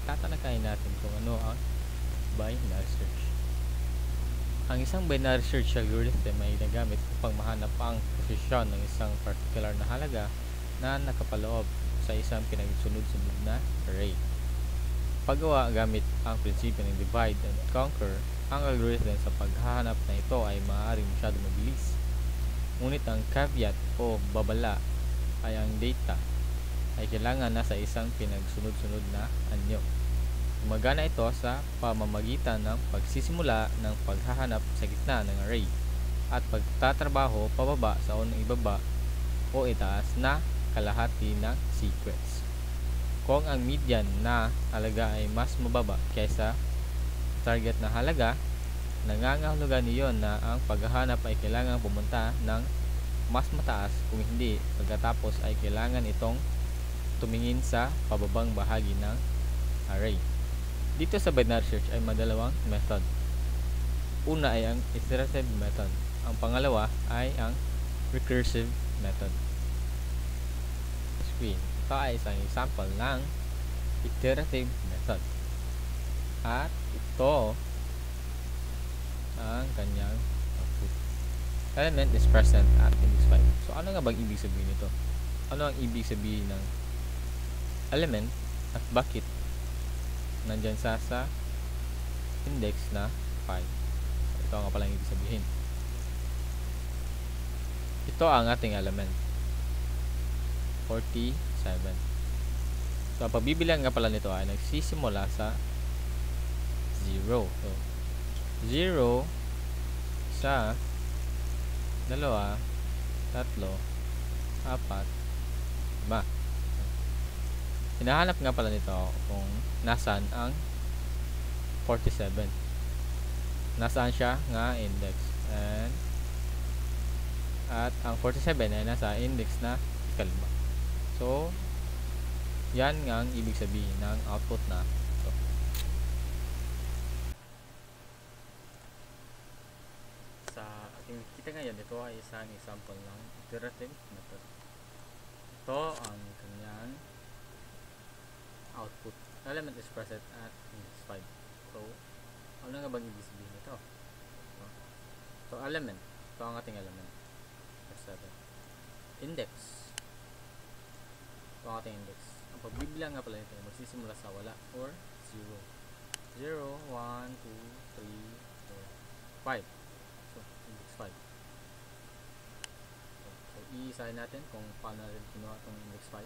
tatalakayin natin kung ano ang binary search. Ang isang binary search algorithm ay nagamit upang mahanap ang posisyon ng isang particular na halaga na nakapaloob sa isang pinagsunod-sunod na array. Paggawa gamit ang prinsipyo ng divide and conquer, ang algorithm sa paghahanap na ito ay maaaring masyadong mabilis. Ngunit ang caveat o babala ay ang data ay kailangan nasa isang pinagsunod-sunod na anyo. Gumagana ito sa pamamagitan ng pagsisimula ng paghahanap sa gitna ng array at pagtatrabaho pababa sa unang ibaba o itaas na kalahati ng sequence. Kung ang median na halaga ay mas mababa kaysa target na halaga, nangangahulugan niyon na ang paghahanap ay kailangan pumunta ng mas mataas, kung hindi, pagkatapos ay kailangan itong tumingin sa pababang bahagi ng array. Dito sa binary search ay madalawang method. Una ay ang iterative method. Ang pangalawa ay ang recursive method. Screen. Ito ay isang example ng iterative method. At ito ang kanyang output. Element is present at index 5. So ano nga bang ibig sabihin nito? Ano ang ibig sabihin ng element at bakit nandyan sa index na 5? Ito nga pala ang ibig sabihin. Ito ang ating element 47. So ang pagbibilang nga pala nito ay nagsisimula sa 0. So 0, 1, 2, 3, 4, 5. Hinahanap nga pala nito kung nasaan ang 47. Nasaan siya nga index. At ang 47 ay nasa index na ikalima. So, yan nga ang ibig sabihin ng output na ito. Sa ating kita ngayon, ito ay isang example ng iterative method. Ito ang kanyang output. Element is present at index 5. So, ano nga bang ibig sabihin nito? So, element. Ito ang ating element. 7. Index. Ito ang ating index. Ang pagbibilang nga pala nito ay magsisimula sa wala or 0. 0, 1, 2, 3, 4, 5. So, index 5. So, iisahin natin kung paano natin kinuha itong index 5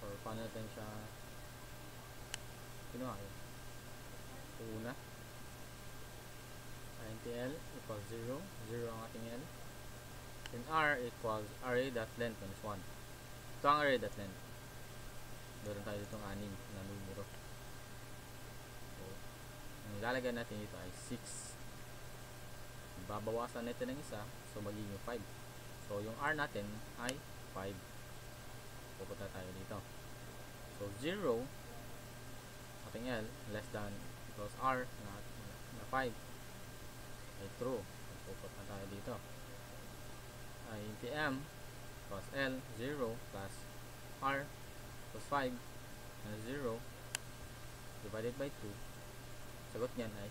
or paano natin siya kinuha yun. So, una, int l equals 0. 0 ang ating l. Then r equals array.length minus 1. Ito ang array.length. Meron tayo ditong 6 na numero. So, ang ilalagay natin dito ay 6. Babawasan natin ng isa, so magiging 5. So, yung r natin ay 5. Pupunta tayo dito. So, 0 ating l less than equals r na 5 ay true. Pupunta tayo dito. Int m plus l 0 plus r plus 5 minus 0 divided by 2. Sagot niyan ay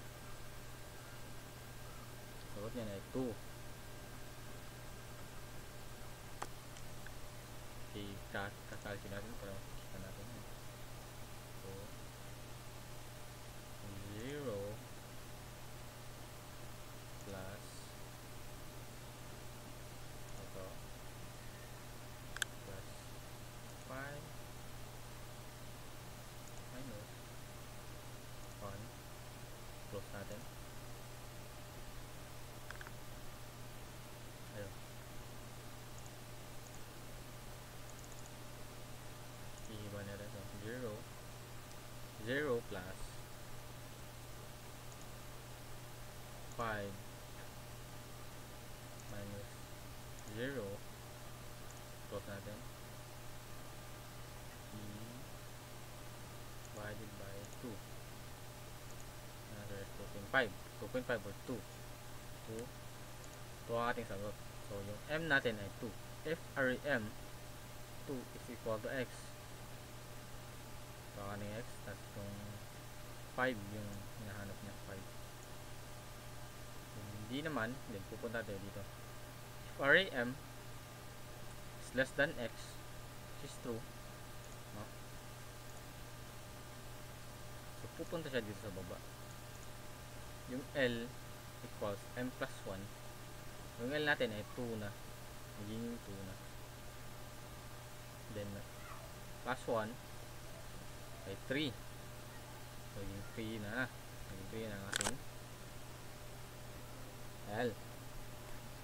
2. Okay, kakalkin natin para makikita natin. So 0 plus ito plus 5 minus 1. Close natin. Ayun. Iiba na rin. 0 plus 5 minus 0. Close natin. Divided by 2. Another 2.5. 2.5 or 2. 2 ang ating sagot. So, yung m natin ay 2. If array m 2 is equal to x, baka ng x, tapos kung 5 yung hinahanap niya, 5. Kung hindi naman, then pupunta tayo dito. If array m is less than x, which is true, no? So pupunta siya dito sa baba. Yung L equals m plus 1. Yung L natin ay 2 na. Magiging 2 na. Then plus 1 ay 3. So yung 3 na. Yung 3 na ang ating L.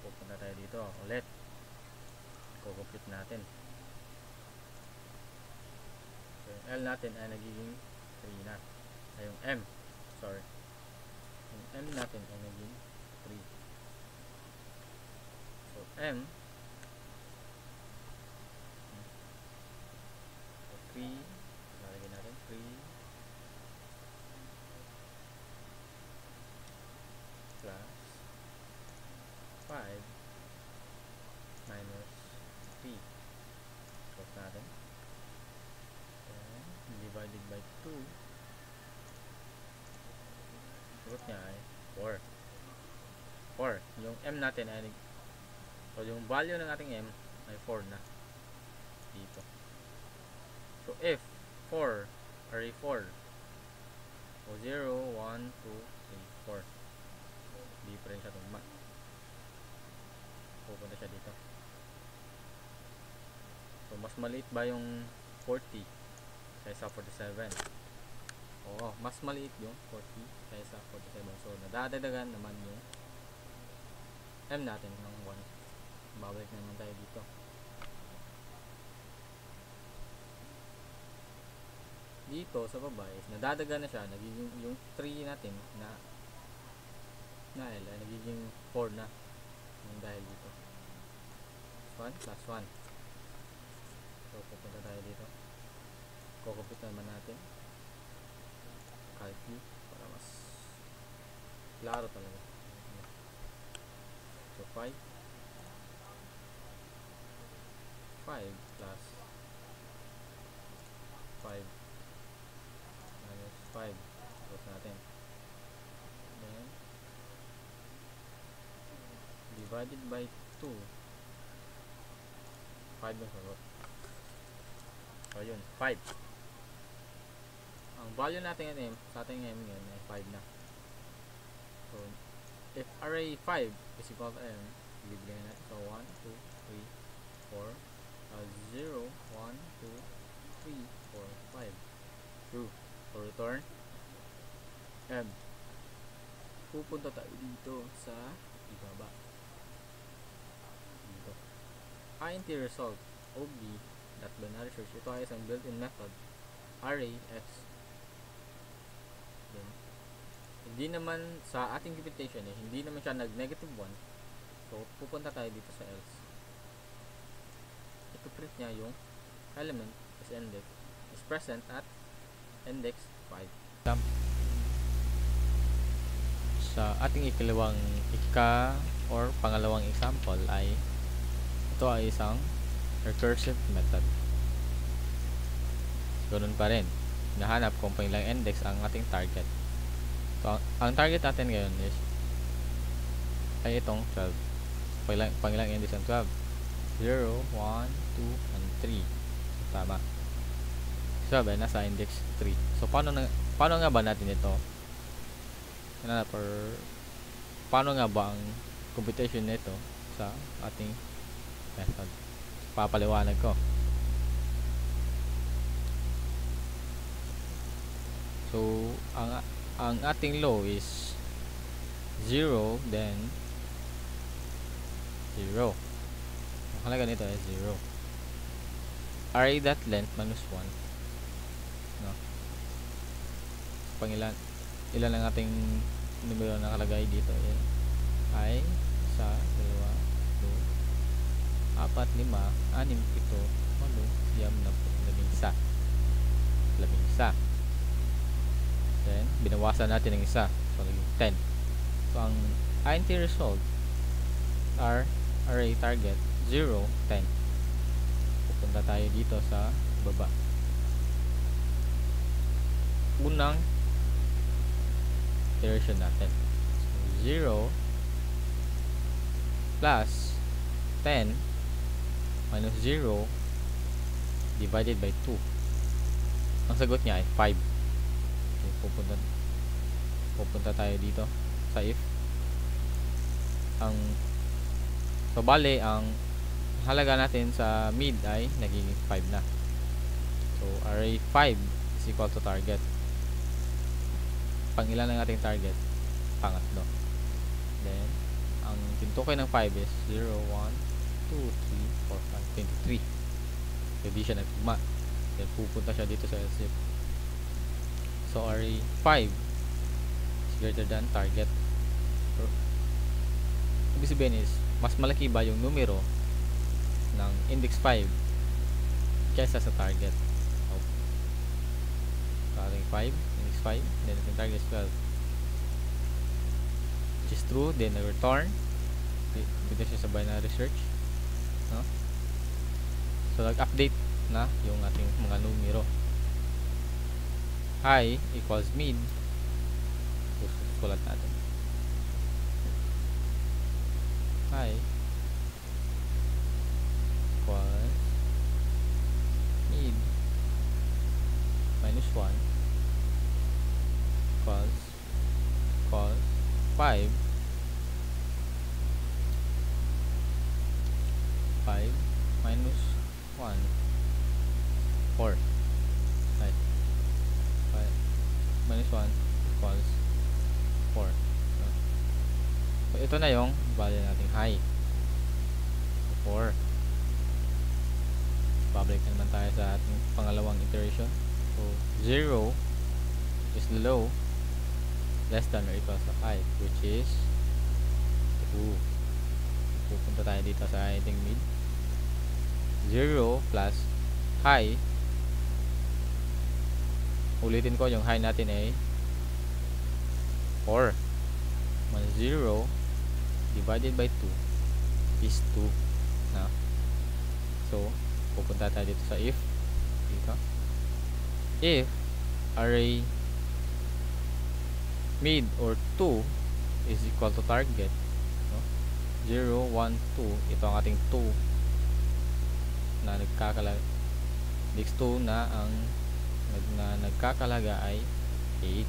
Pupunta tayo dito ulit. Kukumpute natin. So yung L natin ay nagiging 3 na. Ay yung M. Sorry. Yung M natin ay naging 3. So M, so 3, lalagyan natin 3 plus 5 minus 3. Close natin. Then divided by 2, sagot niya ay 4. Yung M natin ay so yung value ng ating M ay 4 na dito. So if 4, array 4, so 0, 1, 2, 3, 4, hindi pa rin siya tugma, pupunta siya dito. So mas maliit ba yung 40 kaysa 47? Oo, mas maliit yung 40 kaysa 47. So nadadagdagan naman yung M natin ng 1. Babalik naman tayo dito. Dito sa baba is nadadagan na siya, nagiging yung 3 natin na L ay nagiging 4 na yung dahil dito. 1 plus 1. So pupunta tayo dito. Kukumpute naman natin. Calculate para mas klaro talaga. So 5 plus 5 minus 5. Close natin. Then divided by 2. 5 yung sagot. So yun, 5. Ang value natin ng M, sa ating M ngayon ay 5 na. So if array 5 is equal to M, bibigyan natin. So 1, 2, 3, 4, 0, 1, 2, 3, 4, 5. True. So return M. Pupunta tayo dito sa ibaba. Dito. Int result OB that binary search. Ito ay isang built-in method. Array x. Then, hindi naman sa ating computation hindi naman siya nag-negative 1. So pupunta tayo dito sa else. Print niya yung element is index is present at index 5. Sa ating pangalawang example ay ito ay isang recursive method. Ganun pa rin, hinahanap kung pangilang index ang ating target. So ang target natin ngayon is ay itong 12. Pangilang index ang 12. 0, 1, 2, and 3. So, tama. So, nasa index 3. So, paano nga ba natin ito? Paano nga ba ang computation nito sa ating method? Papaliwanag ko. So, ang ating law is 0, then 0. Halaga nito ay 0. Array.length minus 1. No? Pangilan ilan ang ating numero na nakalagay dito ay 1, 2, 4, 5, 6, 7, 8, 9, 10, 11. Then binawasan natin ng isa, so naging 10. So ang int result are array target 0, 10. Pupunta tayo dito sa baba. unang iteration natin. So 0 plus 10 minus 0 divided by 2. Ang sagot niya ay 5. Okay, pupunta tayo dito sa if. So bale, ang halaga natin sa mid ay nagiging 5 na. So array 5 is equal to target. Pang ilan ang ating target? Pangatlo. Then ang tintukoy ng 5 is 0, 1, 2, 3, 4, 5, 23. So di siya nagtugma. Then pupunta siya dito sa else if. So array 5 is greater than target. So, ibig sabihin is mas malaki ba yung numero ng index 5 kaysa sa target. So ating 5, index 5, then ating target is 12, which is true. Then return dito siya sa binary search, no? So nag-update na yung ating mga numero. High equals mid. Susulat natin high equals mid minus 1 equals 5 minus 1 4. Right. 5 minus 1 equals 4. So ito na yung value nating high. So 4. Babalik na naman tayo sa ating pangalawang iteration. So 0 is low, less than or equals to high, which is 2. Pupunta tayo dito sa ating mid. 0 plus high. Ulitin ko, yung high natin ay 4 minus 0 divided by 2 is 2 na. So pupunta tayo dito sa if. Dito, if array mid or 2 is equal to target, no? 0, 1, 2, ito ang ating 2 na nagkakalaga, next 2 na ang nagkakalaga ay 8.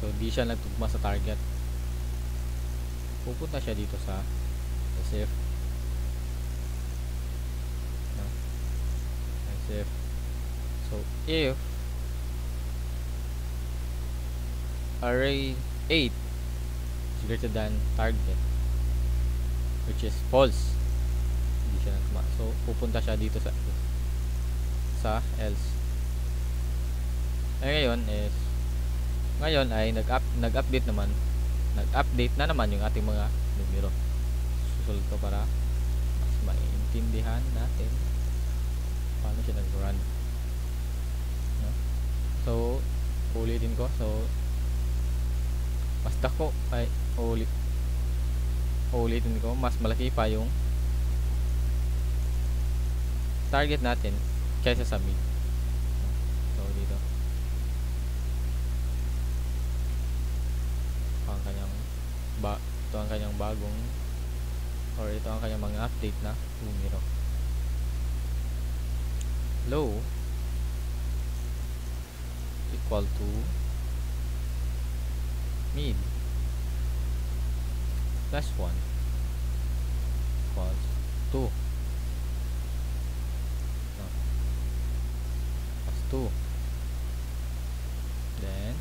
So di siya nagtugma sa target. Pupunta siya dito sa if, no? If. So if array 8 is greater than target, which is false, hindi siya nagtugma. So pupunta siya dito sa else. Ngayon ay nag-update na naman yung ating mga numero. Susunod ko para mas maintindihan natin paano siya nag-run, no? So ulitin ko. So mas dako ay ulitin ko, mas malaki pa yung target natin kaysa sa mid. So dito ito ang kanyang bagong, or ito ang kanyang mga update na numero. Low equal to mid plus 1 equals 2, no? Plus 2. Then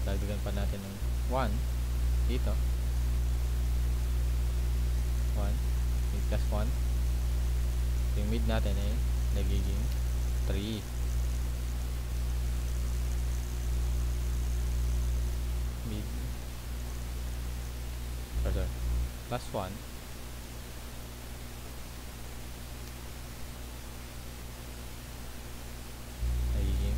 dagdagan pa natin ng 1 dito. 1 plus 1. Yung mid natin ay nagiging 3. Mid plus 1 nagiging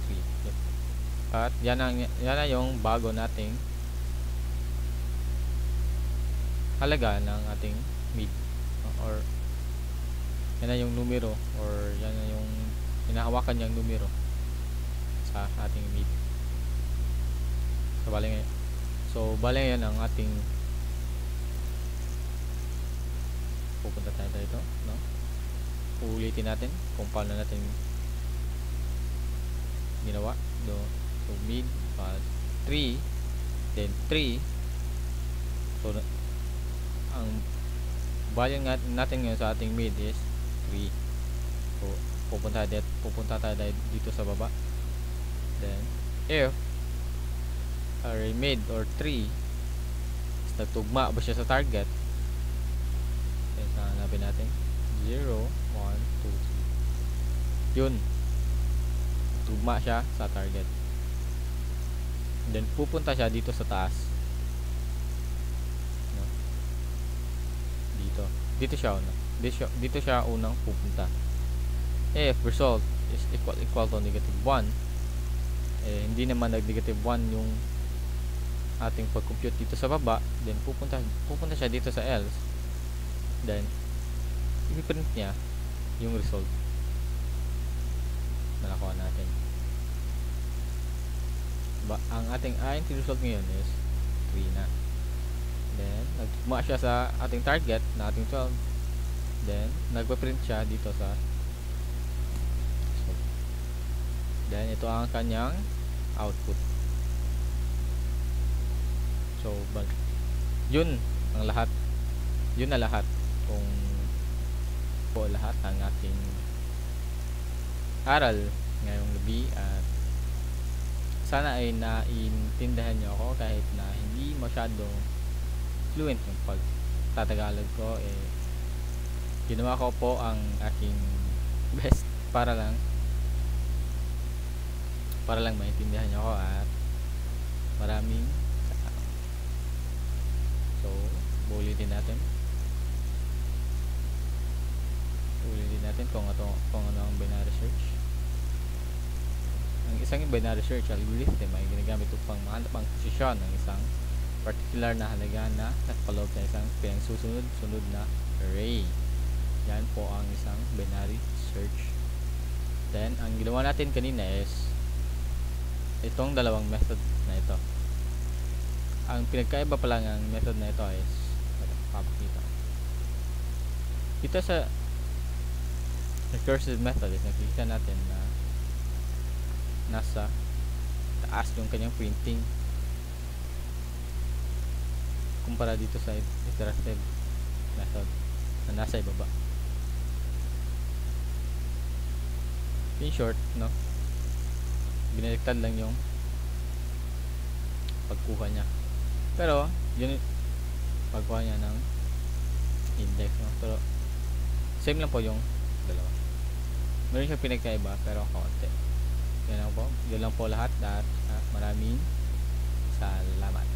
3. At yan na yung bago nating halaga ng ating mid, or yan na yung numero or yan na yung hinahawakan niyang numero sa ating mid. So bale yan ang ating pupunta tayo dito, no? Uulitin natin kung paano natin ginawa. So mid 3, then 3. So ang value natin ngayon sa ating mid is 3. So pupunta tayo dito sa baba. Then if our mid or 3 is nagtugma ba siya sa target, then hanapin natin 0, 1, 2, 3. Yun, tugma siya sa target. Then pupunta siya dito sa taas, no? Dito siya unang pupunta. If result is equal to -1, hindi naman nag-negative 1 yung ating pag-compute dito sa baba, then pupunta siya dito sa else, then i-print niya yung result na nakuha natin. Ang ating int result ngayon is 3 na. Then nagtugma siya sa ating target na ating 12, then nagpa-print siya dito sa result. Then ito ang kanyang output. So yun na lahat kung po lahat ng ating aral ngayong gabi, at sana ay naiintindihan nyo ako kahit na hindi masyadong fluent yung pagtatagalog ko. Ginawa ko po ang aking best para lang maintindihan nyo ako, at maraming salamat. So ulitin natin kung ano ang binary search. Ang isang binary search algorithm ay ginagamit upang mahanap ang posisyon ng isang particular na halaga na nakapaloob sa isang pinagsusunod-sunod na array. Yan po ang isang binary search. Then ang ginawa natin kanina is itong dalawang method na ito. Ang pinagkaiba pa lang ang method na ito is papakita. Ito sa recursive method is nakikita natin na nasa taas yung kanyang printing kumpara dito sa iterative method na nasa ibaba. In short, no, binaliktad lang yung pagkuha niya, pero yun pagkuha niya ng index, no? Pero same lang po yung dalawa. Meron siyang pinagkaiba pero konti. Yan lang po lahat, at maraming salamat.